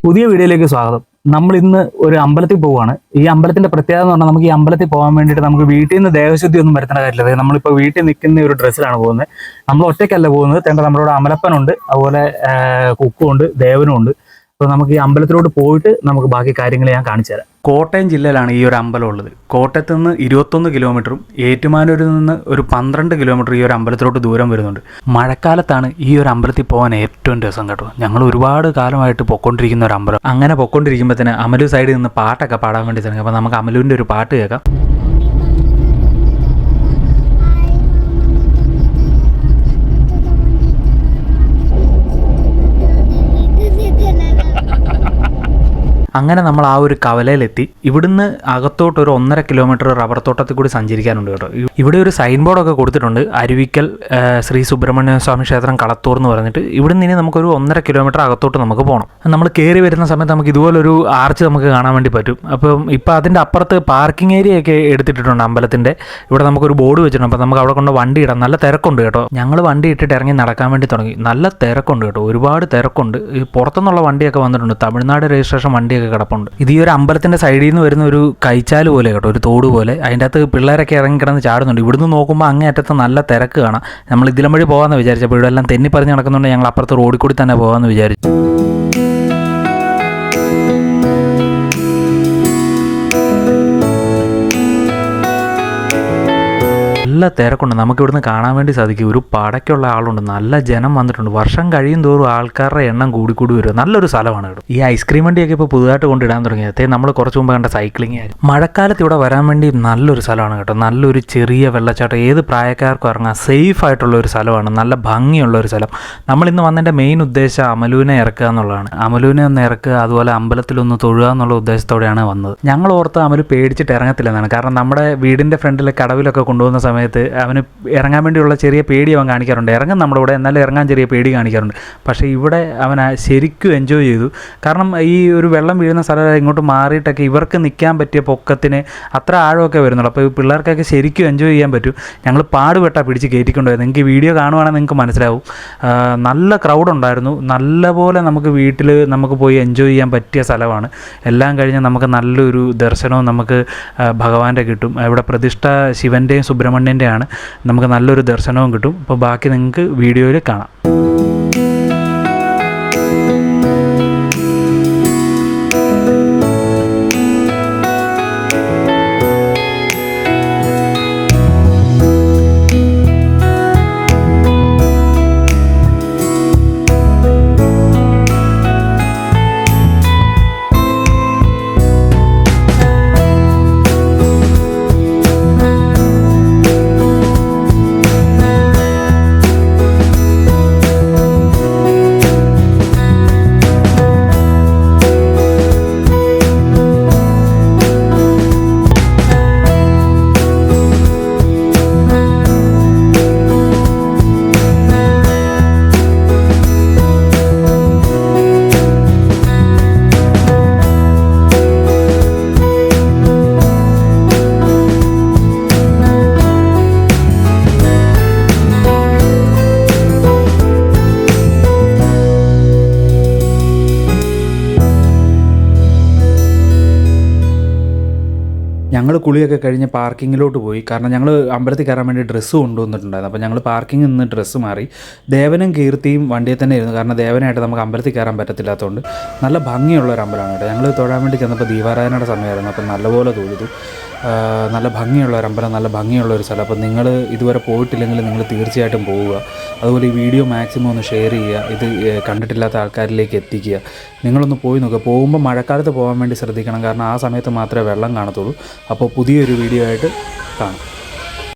പുതിയ വീഡിയോയിലേക്ക് സ്വാഗതം. നമ്മൾ ഇന്ന് ഒരു അമ്പലത്തിൽ പോവുകയാണ്. ഈ അമ്പലത്തിന്റെ പ്രത്യേകത എന്ന് പറഞ്ഞാൽ നമുക്ക് ഈ അമ്പലത്തിൽ പോകാൻ വേണ്ടിയിട്ട് നമുക്ക് വീട്ടിൽ നിന്ന് ദേഹശുദ്ധി ഒന്നും വരുത്തേണ്ട കാര്യമില്ല. നമ്മളിപ്പോൾ വീട്ടിൽ നിൽക്കുന്ന ഒരു ഡ്രസ്സിലാണ് പോകുന്നത്. നമ്മൾ ഒറ്റയ്ക്കല്ല പോകുന്നത്. നമ്മുടെ അമലപ്പനുണ്ട്, അതുപോലെ കുക്കുണ്ട്, ദേവനും ഉണ്ട്. അപ്പോൾ നമുക്ക് ഈ അമ്പലത്തിലോട്ട് പോയിട്ട് നമുക്ക് ബാക്കി കാര്യങ്ങൾ ഞാൻ കാണിച്ചു തരാം. കോട്ടയം ജില്ലയിലാണ് ഈ ഒരു അമ്പലം ഉള്ളത്. കോട്ടയത്ത് നിന്ന് 21 കിലോമീറ്ററും ഏറ്റുമാനൂരിൽ നിന്ന് ഒരു 12 കിലോമീറ്റർ ഈ ഒരു അമ്പലത്തിലോട്ട് ദൂരം വരുന്നുണ്ട്. മഴക്കാലത്താണ് ഈ ഒരു അമ്പലത്തിൽ പോകാൻ ഏറ്റവും രസം കേട്ടോ. ഞങ്ങൾ ഒരുപാട് കാലമായിട്ട് പൊയ്ക്കൊണ്ടിരിക്കുന്ന ഒരു അമ്പലം. അങ്ങനെ പൊയ്ക്കൊണ്ടിരിക്കുമ്പോൾ തന്നെ അമലു സൈഡിൽ നിന്ന് പാട്ടൊക്കെ പാടാൻ വേണ്ടി തുടങ്ങി. അപ്പോൾ നമുക്ക് അമലുവിൻ്റെ ഒരു പാട്ട് കേൾക്കാം. അങ്ങനെ നമ്മൾ ആ ഒരു കവലയിലെത്തി. ഇവിടുന്ന് അകത്തോട്ട് ഒരു 1.5 കിലോമീറ്റർ റബ്ബർ തോട്ടത്തിൽ കൂടി സഞ്ചരിക്കാനുണ്ട് കേട്ടോ. ഇവിടെ ഒരു സൈൻ ബോർഡൊക്കെ കൊടുത്തിട്ടുണ്ട്, അരുവിക്കൽ ശ്രീ സുബ്രഹ്മണ്യ സ്വാമി ക്ഷേത്രം കളത്തൂർ എന്ന് പറഞ്ഞിട്ട്. ഇവിടുന്ന് ഇനി നമുക്കൊരു 1.5 കിലോമീറ്റർ അകത്തോട്ട് നമുക്ക് പോകണം. നമ്മൾ കയറി വരുന്ന സമയത്ത് നമുക്ക് ഇതുപോലൊരു ആർച്ച് നമുക്ക് കാണാൻ വേണ്ടി പറ്റും. അപ്പം ഇപ്പോൾ അതിൻ്റെ അപ്പുറത്ത് പാർക്കിംഗ് ഏരിയയൊക്കെ എടുത്തിട്ടുണ്ട് അമ്പലത്തിൻ്റെ. ഇവിടെ നമുക്കൊരു ബോർഡ് വെച്ചിട്ടുണ്ട്. അപ്പോൾ നമുക്ക് അവിടെ കൊണ്ട് വണ്ടി ഇടാം. നല്ല തിരക്കുണ്ട് കേട്ടോ. ഞങ്ങൾ വണ്ടി ഇട്ടിട്ട് ഇറങ്ങി നടക്കാൻ വേണ്ടി തുടങ്ങി. നല്ല തിരക്കുണ്ട് കേട്ടോ, ഒരുപാട് തിരക്കുണ്ട്. ഈ പുറത്തുനിന്നുള്ള വണ്ടിയൊക്കെ വന്നിട്ടുണ്ട്, തമിഴ്നാട് രജിസ്ട്രേഷൻ വണ്ടിയൊക്കെ കിടപ്പുണ്ട്. ഇത് ഈ ഒരു അമ്പലത്തിന്റെ സൈഡിൽ നിന്ന് വരുന്ന ഒരു കൈച്ചാല് പോലെ കേട്ടോ, ഒരു തോട് പോലെ. അതിൻ്റെ അകത്ത് പിള്ളേരൊക്കെ ഇറങ്ങി കിടന്ന് ചാടുന്നുണ്ട്. ഇവിടുന്ന് നോക്കുമ്പോൾ അങ്ങേയറ്റത്ത് നല്ല തിരക്ക് കാണാം. നമ്മൾ ഇതിലും വഴി പോകാമെന്ന് വിചാരിച്ചപ്പോൾ ഇവിടെ എല്ലാം തെന്നി പറഞ്ഞ് നടക്കുന്നുണ്ട്. ഞങ്ങൾ അപ്പുറത്ത് റോഡിൽ കൂടി തന്നെ പോകാമെന്ന് വിചാരിച്ചു. നല്ല തിരക്കുണ്ട്. നമുക്ക് ഇവിടുന്ന് കാണാൻ വേണ്ടി സാധിക്കും. ഒരു പടയ്ക്കുള്ള ആളുണ്ട്, നല്ല ജനം വന്നിട്ടുണ്ട്. വർഷം കഴിയും തോറും ആൾക്കാരുടെ എണ്ണം കൂടി വരും. നല്ലൊരു സ്ഥലമാണ് കേട്ടോ. ഈ ഐസ്ക്രീം വണ്ടിയൊക്കെ ഇപ്പോൾ പുതുതായിട്ട് കൊണ്ടിടാൻ തുടങ്ങിയത്. നമ്മൾ കുറച്ച് മുമ്പ് കണ്ട സൈക്ലിംഗ് ആയിരുന്നു. മഴക്കാലത്ത് ഇവിടെ വരാൻ വേണ്ടി നല്ലൊരു സ്ഥലമാണ് കേട്ടോ. നല്ലൊരു ചെറിയ വെള്ളച്ചാട്ടം, ഏത് പ്രായക്കാർക്കും ഇറങ്ങാം. സേഫ് ആയിട്ടുള്ള ഒരു സ്ഥലമാണ്, നല്ല ഭംഗിയുള്ള ഒരു സ്ഥലം. നമ്മളിന്ന് വന്നതിൻ്റെ മെയിൻ ഉദ്ദേശം അമലുവിനെ ഇറക്കുക എന്നുള്ളതാണ്. അമലുവിനെ ഒന്ന് ഇറക്കുക, അതുപോലെ അമ്പലത്തിലൊന്ന് തൊഴുക എന്നുള്ള ഉദ്ദേശത്തോടെയാണ് വന്നത്. ഞങ്ങൾ ഓർത്ത് അമലു പേടിച്ചിട്ട് ഇറങ്ങത്തില്ലെന്നാണ്. കാരണം നമ്മുടെ വീടിൻ്റെ ഫ്രണ്ടിലെ കടവിലൊക്കെ കൊണ്ടുപോകുന്ന സമയത്ത് അവന് ഇറങ്ങാൻ വേണ്ടിയുള്ള ചെറിയ പേടി അവൻ കാണിക്കാറുണ്ട്. ഇറങ്ങും നമ്മുടെ കൂടെ, എന്നാലും ഇറങ്ങാൻ ചെറിയ പേടി കാണിക്കാറുണ്ട്. പക്ഷേ ഇവിടെ അവൻ ശരിക്കും എൻജോയ് ചെയ്തു. കാരണം ഈ ഒരു വെള്ളം വീഴുന്ന സ്ഥലം ഇങ്ങോട്ട് മാറിയിട്ടൊക്കെ ഇവർക്ക് നിൽക്കാൻ പറ്റിയ പൊക്കത്തിന് അത്ര ആഴമൊക്കെ വരുന്നുള്ളൂ. അപ്പോൾ ഈ പിള്ളേർക്കൊക്കെ ശരിക്കും എൻജോയ് ചെയ്യാൻ പറ്റും. ഞങ്ങൾ പാടുപെട്ടാണ് പിടിച്ച് കയറ്റിക്കൊണ്ടുപോയത്. നിങ്ങൾക്ക് വീഡിയോ കാണുവാണെങ്കിൽ നിങ്ങൾക്ക് മനസ്സിലാവും. നല്ല ക്രൗഡ് ഉണ്ടായിരുന്നു. നല്ലപോലെ നമുക്ക് വീട്ടിൽ നമുക്ക് പോയി എൻജോയ് ചെയ്യാൻ പറ്റിയ സ്ഥലമാണ്. എല്ലാം കഴിഞ്ഞ് നമുക്ക് നല്ലൊരു ദർശനവും നമുക്ക് ഭഗവാന്റെ കിട്ടും. ഇവിടെ പ്രതിഷ്ഠ ശിവൻ്റെയും സുബ്രഹ്മണ്യൻ്റെയാണ്. നമുക്ക് നല്ലൊരു ദർശനവും കിട്ടും. അപ്പോൾ ബാക്കി നിങ്ങൾക്ക് വീഡിയോയിൽ കാണാം. ഞങ്ങൾ കുളിയൊക്കെ കഴിഞ്ഞ് പാർക്കിങ്ങിലോട്ട് പോയി. കാരണം ഞങ്ങൾ അമ്പലത്തിൽ കയറാൻ വേണ്ടി ഡ്രസ്സ് കൊണ്ടുവന്നിട്ടുണ്ടായിരുന്നു. അപ്പോൾ ഞങ്ങൾ പാർക്കിങ്ങിൽ നിന്ന് ഡ്രസ്സ് മാറി. ദേവനും കീർത്തിയും വണ്ടിയിൽ തന്നെ ഇരുന്നു. കാരണം ദേവനായിട്ട് നമുക്ക് അമ്പലത്തിൽ കയറാൻ പറ്റത്തില്ലാത്തതുകൊണ്ട്. നല്ല ഭംഗിയുള്ള ഒരു അമ്പലമാണ് കേട്ടോ. ഞങ്ങൾ തൊഴാൻ വേണ്ടി ചെന്നപ്പോൾ ദീപാരാധനയുടെ സമയമായിരുന്നു. അപ്പോൾ നല്ലപോലെ തൊഴുതു. നല്ല ഭംഗിയുള്ള ഒരു അമ്പലം, നല്ല ഭംഗിയുള്ള ഒരു സ്ഥലം. അപ്പോൾ നിങ്ങൾ ഇതുവരെ പോയിട്ടില്ലെങ്കിൽ നിങ്ങൾ തീർച്ചയായിട്ടും പോവുക. അതുപോലെ ഈ വീഡിയോ മാക്സിമം ഒന്ന് ഷെയർ ചെയ്യുക. ഇത് കണ്ടിട്ടില്ലാത്ത ആൾക്കാരിലേക്ക് എത്തിക്കുക. നിങ്ങളൊന്ന് പോയി നോക്കുക. പോകുമ്പോൾ മഴക്കാലത്ത് പോകാൻ വേണ്ടി ശ്രദ്ധിക്കണം. കാരണം ആ സമയത്ത് മാത്രമേ വെള്ളം കാണത്തുള്ളൂ. അപ്പോൾ പുതിയൊരു വീഡിയോ ആയിട്ട് കാണാം.